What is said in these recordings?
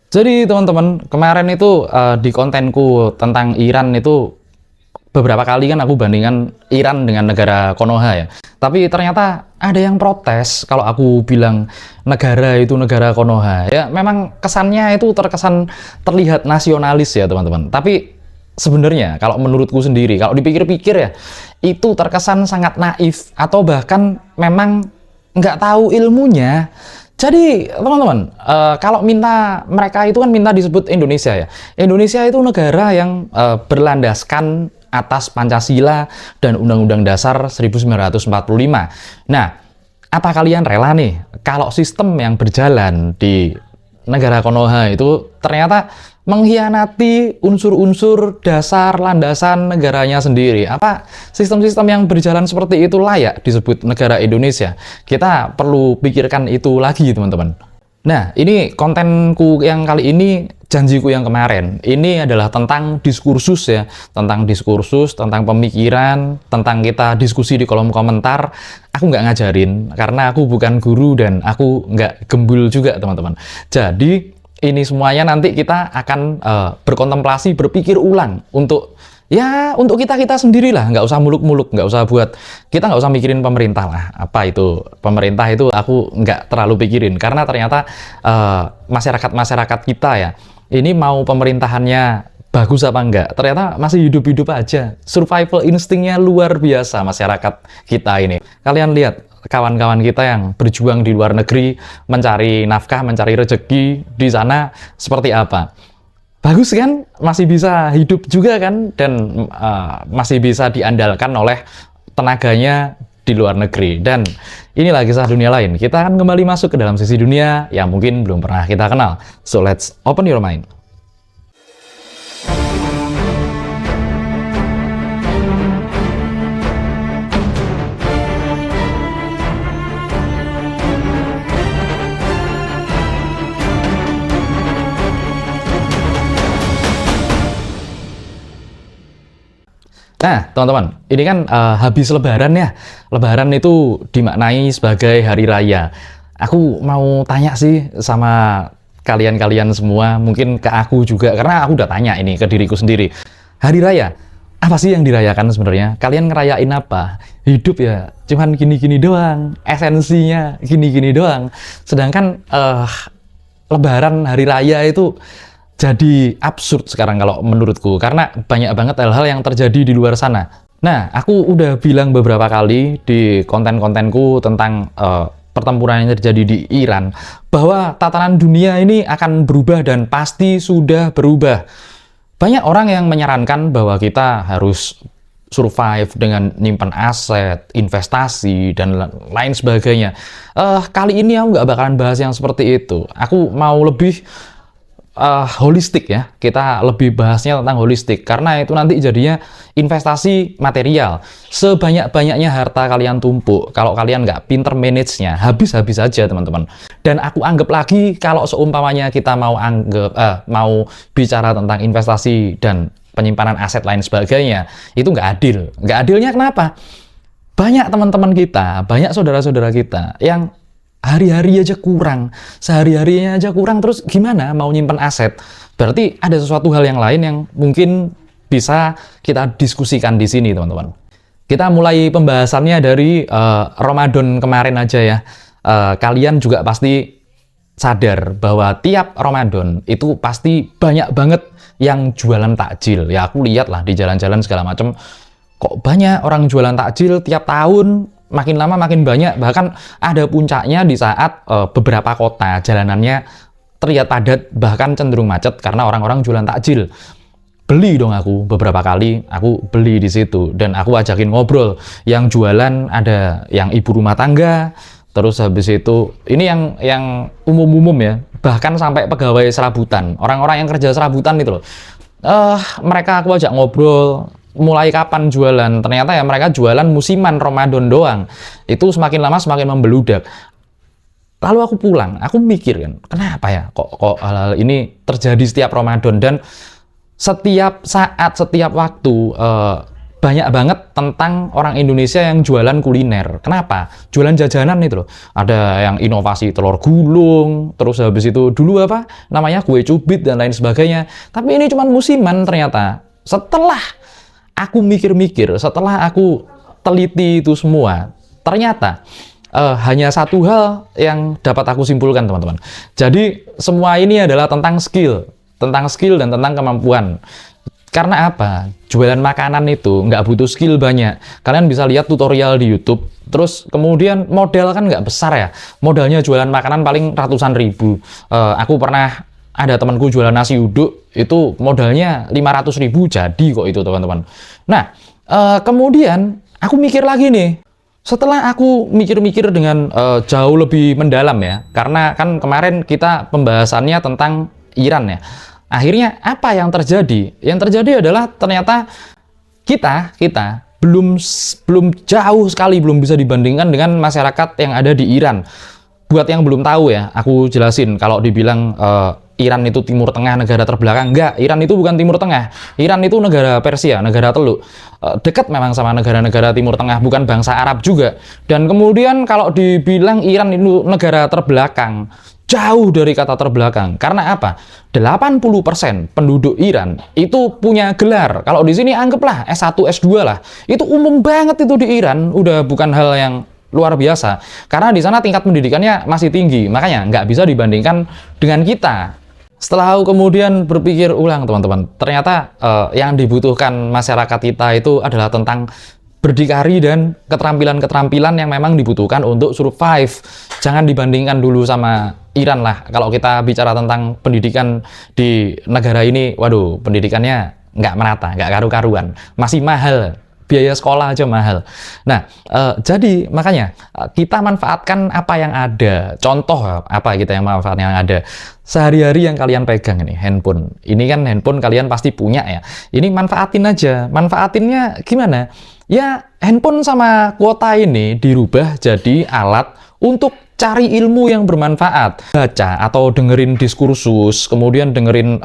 Jadi teman-teman, kemarin itu di kontenku tentang Iran itu beberapa kali kan aku bandingkan Iran dengan negara Konoha ya. Tapi ternyata ada yang protes kalau aku bilang negara itu negara Konoha. Ya memang kesannya itu terlihat nasionalis ya teman-teman. Tapi sebenarnya kalau menurutku sendiri, kalau dipikir-pikir ya, itu terkesan sangat naif atau bahkan memang nggak tahu ilmunya. Jadi teman-teman, kalau mereka itu kan minta disebut Indonesia ya. Indonesia itu negara yang berlandaskan atas Pancasila dan Undang-Undang Dasar 1945. Nah, apa kalian rela nih kalau sistem yang berjalan di negara Konoha itu ternyata mengkhianati unsur-unsur dasar landasan negaranya sendiri? Apa sistem-sistem yang berjalan seperti itu layak disebut negara Indonesia? Kita perlu pikirkan itu lagi, teman-teman. Nah, ini kontenku yang kali ini, janjiku yang kemarin. Ini adalah tentang diskursus ya, tentang pemikiran, tentang kita diskusi di kolom komentar. Aku nggak ngajarin, karena aku bukan guru dan aku nggak gembul juga, teman-teman. Jadi, ini semuanya nanti kita akan berkontemplasi, berpikir ulang untuk kita sendirilah, nggak usah muluk-muluk, kita nggak usah mikirin pemerintah lah. Apa itu pemerintah itu aku nggak terlalu pikirin, karena ternyata masyarakat kita ya, ini mau pemerintahannya bagus apa enggak, ternyata masih hidup-hidup aja. Survival instingnya luar biasa masyarakat kita ini. Kalian lihat kawan-kawan kita yang berjuang di luar negeri, mencari nafkah, mencari rezeki di sana seperti apa. Bagus kan? Masih bisa hidup juga kan? Dan masih bisa diandalkan oleh tenaganya di luar negeri. Dan inilah kisah dunia lain. Kita akan kembali masuk ke dalam sisi dunia yang mungkin belum pernah kita kenal. So let's open your mind. Nah, teman-teman, ini kan habis Lebaran ya. Lebaran itu dimaknai sebagai hari raya. Aku mau tanya sih sama kalian-kalian semua, mungkin ke aku juga, karena aku udah tanya ini ke diriku sendiri. Hari raya, apa sih yang dirayakan sebenarnya? Kalian ngerayain apa? Hidup ya, cuman gini-gini doang. Esensinya gini-gini doang. Sedangkan Lebaran, hari raya itu jadi absurd sekarang kalau menurutku, karena banyak banget hal-hal yang terjadi di luar sana. Nah, aku udah bilang beberapa kali di konten-kontenku tentang pertempuran yang terjadi di Iran, bahwa tatanan dunia ini akan berubah dan pasti sudah berubah. Banyak orang yang menyarankan bahwa kita harus survive dengan nyimpen aset, investasi, dan lain sebagainya. Kali ini aku nggak bakalan bahas yang seperti itu. Aku mau lebih holistik ya, kita lebih bahasnya tentang holistik, karena itu nanti jadinya investasi material. Sebanyak-banyaknya harta kalian tumpuk, kalau kalian nggak pinter manage-nya, habis-habis aja teman-teman. Dan aku anggap lagi, kalau seumpamanya kita mau bicara tentang investasi dan penyimpanan aset lain sebagainya, itu nggak adil. Nggak adilnya kenapa? Banyak teman-teman kita, banyak saudara-saudara kita yang hari-hari aja kurang, sehari-harinya aja kurang, terus gimana mau nyimpen aset? Berarti ada sesuatu hal yang lain yang mungkin bisa kita diskusikan di sini, teman-teman. Kita mulai pembahasannya dari Ramadan kemarin aja ya. Kalian juga pasti sadar bahwa tiap Ramadan itu pasti banyak banget yang jualan takjil. Ya aku lihat lah di jalan-jalan segala macam, kok banyak orang jualan takjil tiap tahun. Makin lama makin banyak, bahkan ada puncaknya di saat beberapa kota jalanannya terlihat padat, bahkan cenderung macet karena orang-orang jualan takjil. Beli dong aku beberapa kali, aku beli di situ dan aku ajakin ngobrol. Yang jualan ada yang ibu rumah tangga, terus habis itu ini yang umum-umum ya, bahkan sampai pegawai serabutan, orang-orang yang kerja serabutan itu loh. Mereka aku ajak ngobrol. Mulai kapan jualan? Ternyata ya mereka jualan musiman Ramadan doang. Itu semakin lama semakin membeludak. Lalu aku pulang, aku mikir kan, kenapa ya kok hal-hal ini terjadi setiap Ramadan, dan setiap saat, setiap waktu banyak banget tentang orang Indonesia yang jualan kuliner. Kenapa? Jualan jajanan itu loh. Ada yang inovasi telur gulung, terus habis itu dulu apa? Namanya kue cubit dan lain sebagainya. Tapi ini cuma musiman ternyata. Setelah aku mikir-mikir, setelah aku teliti itu semua, ternyata hanya satu hal yang dapat aku simpulkan, teman-teman. Jadi semua ini adalah tentang skill dan tentang kemampuan. Karena apa? Jualan makanan itu nggak butuh skill banyak. Kalian bisa lihat tutorial di YouTube. Terus kemudian modal kan nggak besar ya. Modalnya jualan makanan paling ratusan ribu. Aku pernah ada temanku jualan nasi uduk, itu modalnya 500.000 jadi kok itu, teman-teman. Nah, kemudian aku mikir lagi nih. Setelah aku mikir-mikir dengan jauh lebih mendalam ya. Karena kan kemarin kita pembahasannya tentang Iran ya. Akhirnya apa yang terjadi? Yang terjadi adalah ternyata kita belum jauh sekali belum bisa dibandingkan dengan masyarakat yang ada di Iran. Buat yang belum tahu ya, aku jelasin. Kalau dibilang Iran itu Timur Tengah, negara terbelakang, enggak. Iran itu bukan Timur Tengah. Iran itu negara Persia, negara Teluk. Dekat memang sama negara-negara Timur Tengah, bukan bangsa Arab juga. Dan kemudian kalau dibilang Iran itu negara terbelakang, jauh dari kata terbelakang. Karena apa? 80% penduduk Iran itu punya gelar. Kalau di sini anggaplah S1, S2 lah. Itu umum banget itu di Iran. Udah bukan hal yang luar biasa. Karena di sana tingkat pendidikannya masih tinggi. Makanya nggak bisa dibandingkan dengan kita. Setelah aku kemudian berpikir ulang, teman-teman. Ternyata yang dibutuhkan masyarakat kita itu adalah tentang berdikari dan keterampilan-keterampilan yang memang dibutuhkan untuk survive. Jangan dibandingkan dulu sama Iran lah. Kalau kita bicara tentang pendidikan di negara ini, waduh, pendidikannya nggak merata, nggak karu-karuan. Masih mahal. Biaya sekolah aja mahal. Nah, jadi makanya kita manfaatkan apa yang ada. Contoh apa kita yang manfaatkan yang ada. Sehari-hari yang kalian pegang ini, handphone. Ini kan handphone kalian pasti punya ya. Ini manfaatin aja. Manfaatinnya gimana? Ya, handphone sama kuota ini dirubah jadi alat untuk cari ilmu yang bermanfaat. Baca atau dengerin diskursus, kemudian dengerin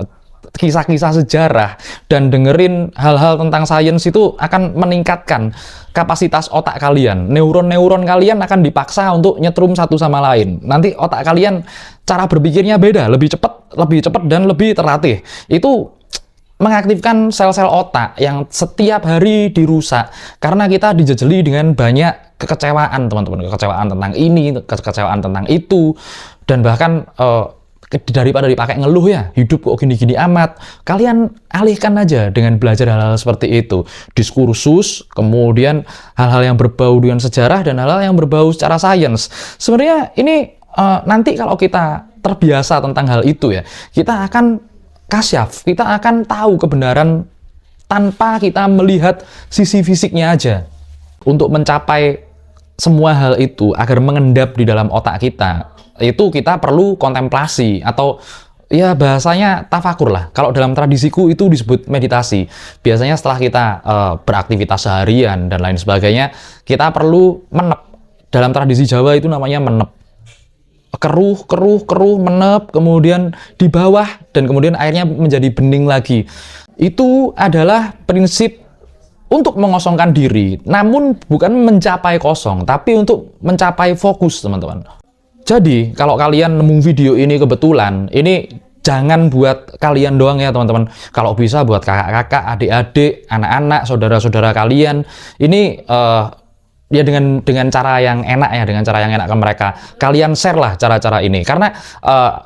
kisah-kisah sejarah, dan dengerin hal-hal tentang sains itu akan meningkatkan kapasitas otak kalian. Neuron-neuron kalian akan dipaksa untuk nyetrum satu sama lain. Nanti otak kalian cara berpikirnya beda, lebih cepat dan lebih terlatih. Itu mengaktifkan sel-sel otak yang setiap hari dirusak karena kita dijejeli dengan banyak kekecewaan, teman-teman. Kekecewaan tentang ini, kekecewaan tentang itu, dan bahkan daripada dipakai ngeluh ya, hidup kok gini-gini amat, kalian alihkan aja dengan belajar hal-hal seperti itu. Diskursus, kemudian hal-hal yang berbau dengan sejarah, dan hal-hal yang berbau secara sains. Sebenarnya ini nanti kalau kita terbiasa tentang hal itu ya, kita akan kasyaf, kita akan tahu kebenaran tanpa kita melihat sisi fisiknya aja. Untuk mencapai semua hal itu agar mengendap di dalam otak kita, itu kita perlu kontemplasi atau ya bahasanya tafakur lah. Kalau dalam tradisiku itu disebut meditasi. Biasanya setelah kita beraktivitas seharian dan lain sebagainya, kita perlu menep. Dalam tradisi Jawa itu namanya menep. Keruh, menep, kemudian di bawah, dan kemudian airnya menjadi bening lagi. Itu adalah prinsip untuk mengosongkan diri, namun bukan mencapai kosong, tapi untuk mencapai fokus, teman-teman. Jadi, kalau kalian nemu video ini kebetulan, ini jangan buat kalian doang ya, teman-teman. Kalau bisa buat kakak-kakak, adik-adik, anak-anak, saudara-saudara kalian. Ini ya dengan cara yang enak ya, dengan cara yang enak ke mereka. Kalian share lah cara-cara ini. Karena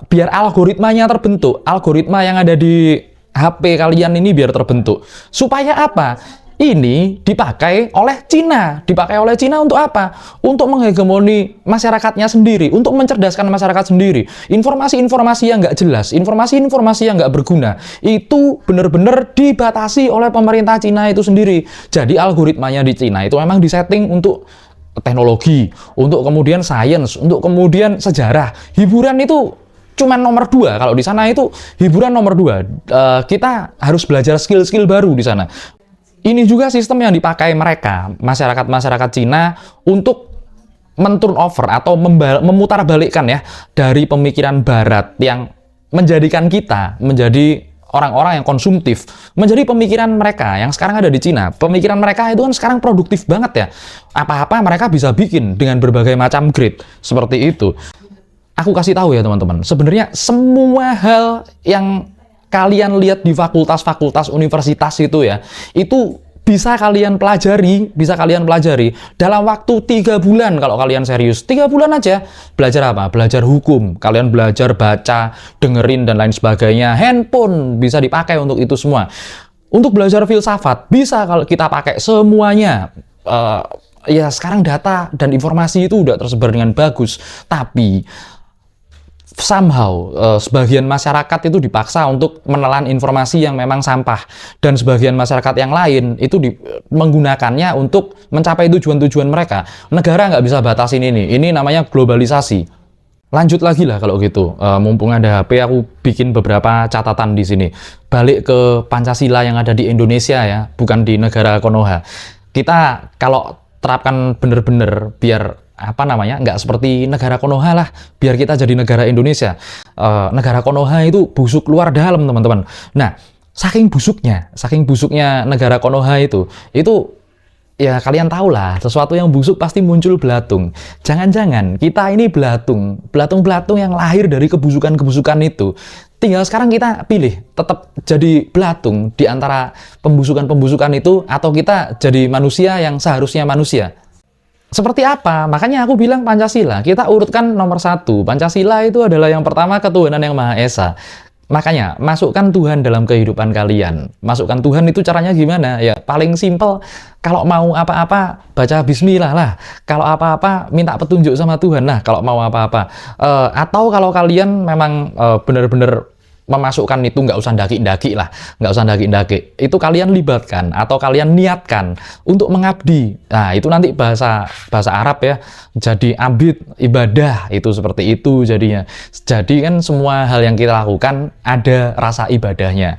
biar algoritmanya terbentuk, algoritma yang ada di HP kalian ini biar terbentuk. Supaya apa? Ini dipakai oleh Cina. Dipakai oleh Cina untuk apa? Untuk menghegemoni masyarakatnya sendiri, untuk mencerdaskan masyarakat sendiri. Informasi-informasi yang nggak jelas, informasi-informasi yang nggak berguna, itu benar-benar dibatasi oleh pemerintah Cina itu sendiri. Jadi algoritmanya di Cina itu memang disetting untuk teknologi, untuk kemudian sains, untuk kemudian sejarah. Hiburan itu cuma nomor 2. Kalau di sana itu hiburan nomor 2. Kita harus belajar skill-skill baru di sana. Ini juga sistem yang dipakai mereka, masyarakat Cina, untuk men-turnover atau memutarbalikkan ya dari pemikiran Barat yang menjadikan kita menjadi orang-orang yang konsumtif menjadi pemikiran mereka yang sekarang ada di Cina. Pemikiran mereka itu kan sekarang produktif banget ya. Apa-apa mereka bisa bikin dengan berbagai macam grade seperti itu. Aku kasih tahu ya teman-teman, sebenarnya semua hal yang kalian lihat di fakultas-fakultas universitas itu ya, itu bisa kalian pelajari dalam waktu 3 bulan kalau kalian serius. 3 bulan aja. Belajar apa? Belajar hukum. Kalian belajar baca, dengerin, dan lain sebagainya. Handphone bisa dipakai untuk itu semua. Untuk belajar filsafat, bisa kalau kita pakai semuanya. Ya sekarang data dan informasi itu udah tersebar dengan bagus. Tapi somehow sebagian masyarakat itu dipaksa untuk menelan informasi yang memang sampah, dan sebagian masyarakat yang lain itu menggunakannya untuk mencapai tujuan-tujuan mereka. Negara nggak bisa batasin ini namanya globalisasi. Lanjut lagi lah kalau gitu, mumpung ada HP, aku bikin beberapa catatan di sini. Balik ke Pancasila yang ada di Indonesia ya, bukan di negara Konoha. Kita kalau terapkan bener-bener biar nggak seperti negara Konoha lah, biar kita jadi negara Indonesia. Negara Konoha itu busuk luar dalam teman-teman. Nah, saking busuknya negara Konoha itu ya kalian tahu lah, sesuatu yang busuk pasti muncul belatung. Jangan-jangan kita ini belatung yang lahir dari kebusukan-kebusukan itu. Tinggal sekarang kita pilih tetap jadi belatung di antara pembusukan-pembusukan itu, atau kita jadi manusia yang seharusnya manusia. Seperti apa? Makanya aku bilang Pancasila, kita urutkan nomor 1. Pancasila itu adalah yang pertama, ketuhanan yang Maha Esa. Makanya, masukkan Tuhan dalam kehidupan kalian. Masukkan Tuhan itu caranya gimana? Ya, paling simpel, kalau mau apa-apa, baca bismillah lah. Kalau apa-apa, minta petunjuk sama Tuhan. Nah, kalau mau apa-apa. Atau kalau kalian memang benar-benar memasukkan itu, nggak usah daki-daki lah, nggak usah daki-daki. Itu kalian libatkan atau kalian niatkan untuk mengabdi. Nah, itu nanti bahasa Arab ya. Jadi abid, ibadah, itu seperti itu jadinya. Jadi kan semua hal yang kita lakukan ada rasa ibadahnya.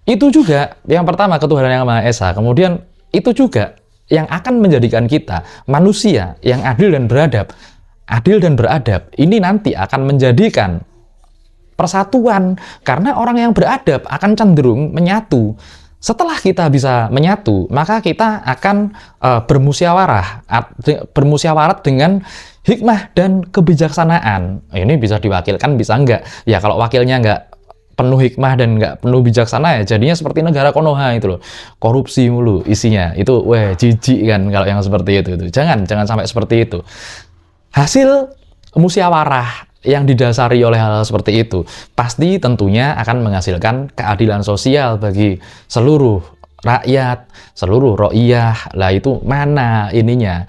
Itu juga yang pertama, ketuhanan yang Maha Esa. Kemudian itu juga yang akan menjadikan kita manusia yang adil dan beradab. Adil dan beradab ini nanti akan menjadikan persatuan, karena orang yang beradab akan cenderung menyatu. Setelah kita bisa menyatu, maka kita akan bermusyawarat dengan hikmah dan kebijaksanaan. Ini bisa diwakilkan, bisa enggak. Ya kalau wakilnya enggak penuh hikmah dan enggak penuh bijaksana, ya jadinya seperti negara Konoha itu loh. Korupsi mulu isinya. Itu jijik kan kalau yang seperti itu. Jangan sampai seperti itu. Hasil musyawarah yang didasari oleh hal seperti itu pasti tentunya akan menghasilkan keadilan sosial bagi seluruh rakyat, seluruh ro'iyah. Lah itu mana ininya,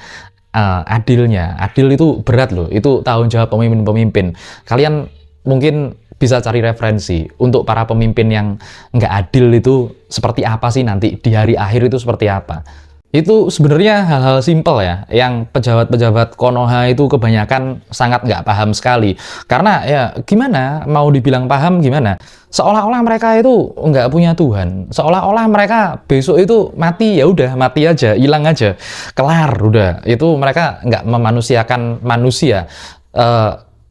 adilnya. Adil itu berat loh, itu tanggung jawab pemimpin-pemimpin. Kalian mungkin bisa cari referensi untuk para pemimpin yang nggak adil itu seperti apa sih nanti di hari akhir, itu seperti apa. Itu sebenarnya hal-hal simpel ya, yang pejabat-pejabat Konoha itu kebanyakan sangat nggak paham sekali. Karena ya gimana, mau dibilang paham gimana? Seolah-olah mereka itu nggak punya Tuhan. Seolah-olah mereka besok itu mati, ya udah mati aja, hilang aja, kelar udah. Itu mereka nggak memanusiakan manusia.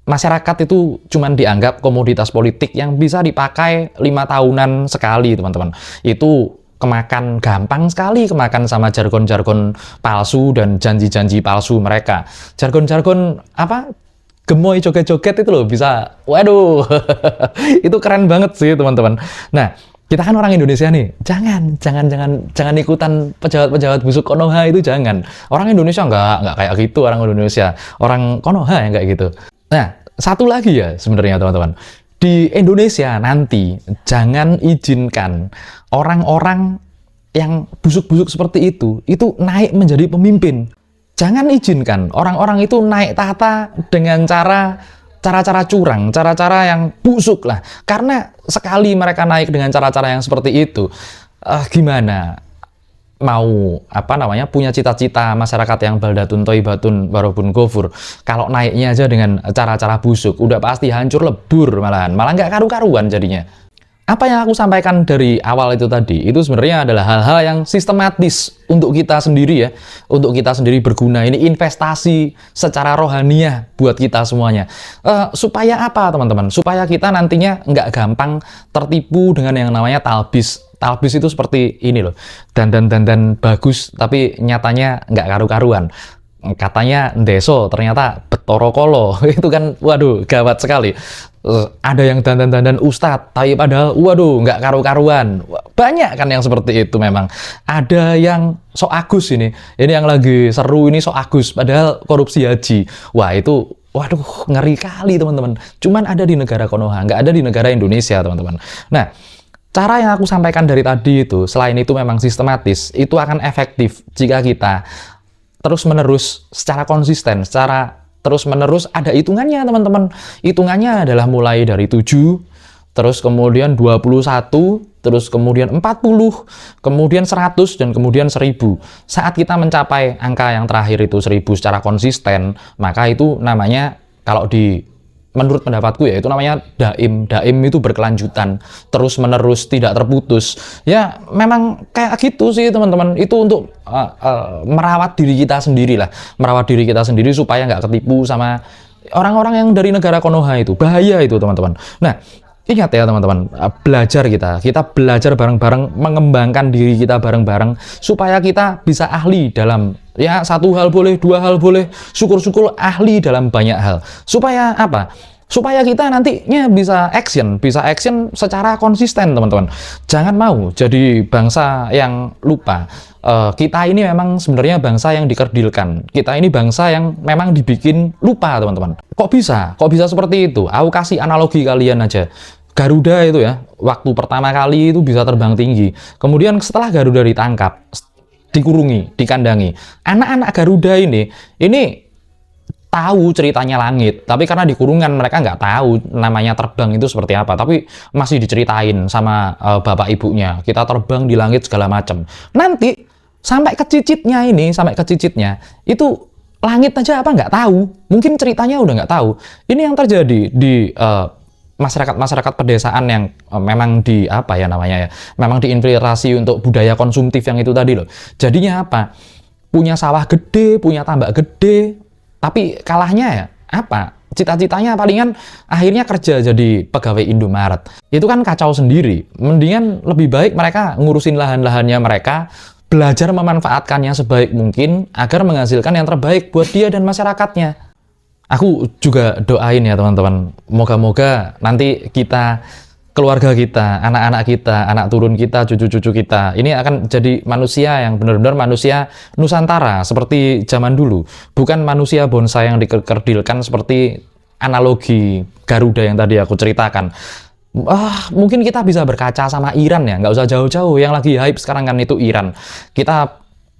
Masyarakat itu cuman dianggap komoditas politik yang bisa dipakai 5 tahunan sekali, teman-teman. Itu kemakan gampang sekali, kemakan sama jargon-jargon palsu dan janji-janji palsu mereka. Jargon-jargon gemoy joget-joget itu loh bisa, waduh, itu keren banget sih teman-teman. Nah, kita kan orang Indonesia nih, jangan ikutan pejabat-pejabat busuk Konoha itu, jangan. Orang Indonesia nggak kayak gitu, orang Indonesia, orang Konoha yang kayak gitu. Nah, satu lagi ya sebenarnya teman-teman. Di Indonesia nanti jangan izinkan orang-orang yang busuk-busuk seperti itu naik menjadi pemimpin. Jangan izinkan orang-orang itu naik tahta dengan cara-cara curang, cara-cara yang busuk lah. Karena sekali mereka naik dengan cara-cara yang seperti itu, gimana mau punya cita-cita masyarakat yang baldatun thayyibatun warabun ghafur, kalau naiknya aja dengan cara-cara busuk udah pasti hancur lebur, malah nggak karu-karuan jadinya. Apa yang aku sampaikan dari awal itu tadi, itu sebenarnya adalah hal-hal yang sistematis untuk kita sendiri ya, untuk kita sendiri berguna. Ini investasi secara rohaniah buat kita semuanya. Supaya apa teman-teman? Supaya kita nantinya nggak gampang tertipu dengan yang namanya talbis. Talbis itu seperti ini loh, dandan bagus, tapi nyatanya nggak karu-karuan. Katanya ndeso, ternyata betoro kolo. Itu kan, waduh, gawat sekali. Ada yang dandan ustadz, tapi padahal, waduh, nggak karu-karuan. Banyak kan yang seperti itu memang. Ada yang sok agus ini yang lagi seru ini sok agus, padahal korupsi haji. Wah, itu, waduh, ngeri kali teman-teman. Cuman ada di negara Konoha, nggak ada di negara Indonesia teman-teman. Nah, cara yang aku sampaikan dari tadi itu, selain itu memang sistematis, itu akan efektif jika kita terus-menerus, secara konsisten, secara terus-menerus ada hitungannya teman-teman. Hitungannya adalah mulai dari 7, terus kemudian 21, terus kemudian 40, kemudian 100, dan kemudian 1000. Saat kita mencapai angka yang terakhir itu 1000 secara konsisten, maka itu namanya, kalau menurut pendapatku ya, itu namanya daim. Daim itu berkelanjutan, terus menerus, tidak terputus. Ya memang kayak gitu sih teman-teman. Itu untuk merawat diri kita sendiri lah, merawat diri kita sendiri supaya nggak ketipu sama orang-orang yang dari negara Konoha itu. Bahaya itu teman-teman. Nah, ingat ya teman-teman, belajar kita belajar bareng-bareng, mengembangkan diri kita bareng-bareng supaya kita bisa ahli dalam, ya, satu hal boleh, dua hal boleh, syukur-syukur ahli dalam banyak hal. Supaya apa? Supaya kita nantinya bisa action secara konsisten teman-teman. Jangan mau jadi bangsa yang lupa. Kita ini memang sebenarnya bangsa yang dikerdilkan. Kita ini bangsa yang memang dibikin lupa teman-teman. Kok bisa seperti itu? Aku kasih analogi kalian aja. Garuda itu ya, waktu pertama kali itu bisa terbang tinggi. Kemudian setelah Garuda ditangkap, dikurungi, dikandangi, anak-anak Garuda ini tahu ceritanya langit, tapi karena di kurungan mereka nggak tahu namanya terbang itu seperti apa, tapi masih diceritain sama bapak ibunya, kita terbang di langit segala macam. Nanti sampai ke cicitnya itu langit aja apa nggak tahu, mungkin ceritanya udah nggak tahu. Ini yang terjadi di masyarakat pedesaan yang memang memang diinfiltrasi untuk budaya konsumtif yang itu tadi loh. Jadinya apa? Punya sawah gede, punya tambak gede, tapi kalahnya ya apa? Cita-citanya palingan akhirnya kerja jadi pegawai Indomaret. Itu kan kacau sendiri. Mendingan lebih baik mereka ngurusin lahan-lahannya mereka, belajar memanfaatkannya sebaik mungkin agar menghasilkan yang terbaik buat dia dan masyarakatnya. Aku juga doain ya teman-teman, moga-moga nanti kita, keluarga kita, anak-anak kita, anak turun kita, cucu-cucu kita, ini akan jadi manusia yang benar-benar manusia Nusantara seperti zaman dulu. Bukan manusia bonsai yang dikerdilkan seperti analogi Garuda yang tadi aku ceritakan. Mungkin kita bisa berkaca sama Iran ya, nggak usah jauh-jauh, yang lagi hype sekarang kan itu Iran. Kita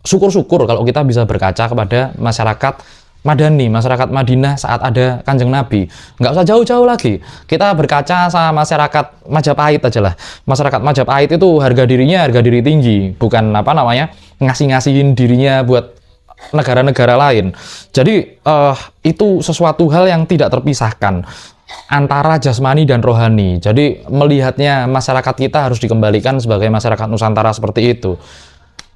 syukur-syukur kalau kita bisa berkaca kepada masyarakat Madani, masyarakat Madinah saat ada Kanjeng Nabi. Nggak usah jauh-jauh lagi. Kita berkaca sama masyarakat Majapahit aja lah. Masyarakat Majapahit itu harga diri tinggi. Bukan ngasih-ngasihin dirinya buat negara-negara lain. Jadi itu sesuatu hal yang tidak terpisahkan antara jasmani dan rohani. Jadi melihatnya masyarakat kita harus dikembalikan sebagai masyarakat Nusantara seperti itu.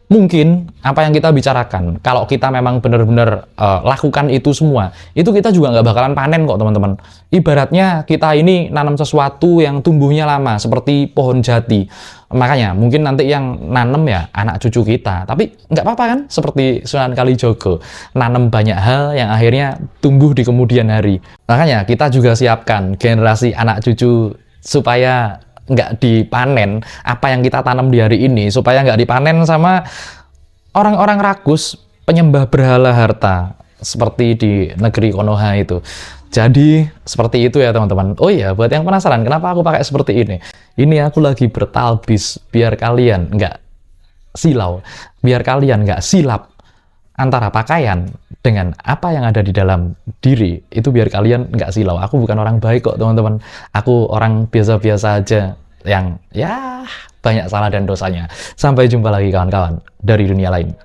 Mungkin apa yang kita bicarakan, kalau kita memang benar-benar lakukan itu semua, itu kita juga nggak bakalan panen kok teman-teman. Ibaratnya kita ini nanam sesuatu yang tumbuhnya lama, seperti pohon jati. Makanya mungkin nanti yang nanam ya anak cucu kita, tapi nggak apa-apa kan, seperti Sunan Kalijogo, nanam banyak hal yang akhirnya tumbuh di kemudian hari. Makanya kita juga siapkan generasi anak cucu supaya nggak dipanen apa yang kita tanam di hari ini, supaya nggak dipanen sama orang-orang rakus, penyembah berhala harta seperti di negeri Konoha itu. Jadi seperti itu ya teman-teman. Oh iya, buat yang penasaran kenapa aku pakai seperti ini aku lagi bertalbis biar kalian nggak silau, biar kalian nggak silap antara pakaian dengan apa yang ada di dalam diri, itu biar kalian nggak silau. Aku bukan orang baik kok teman-teman, aku orang biasa-biasa aja yang ya banyak salah dan dosanya. Sampai jumpa lagi kawan-kawan dari dunia lain.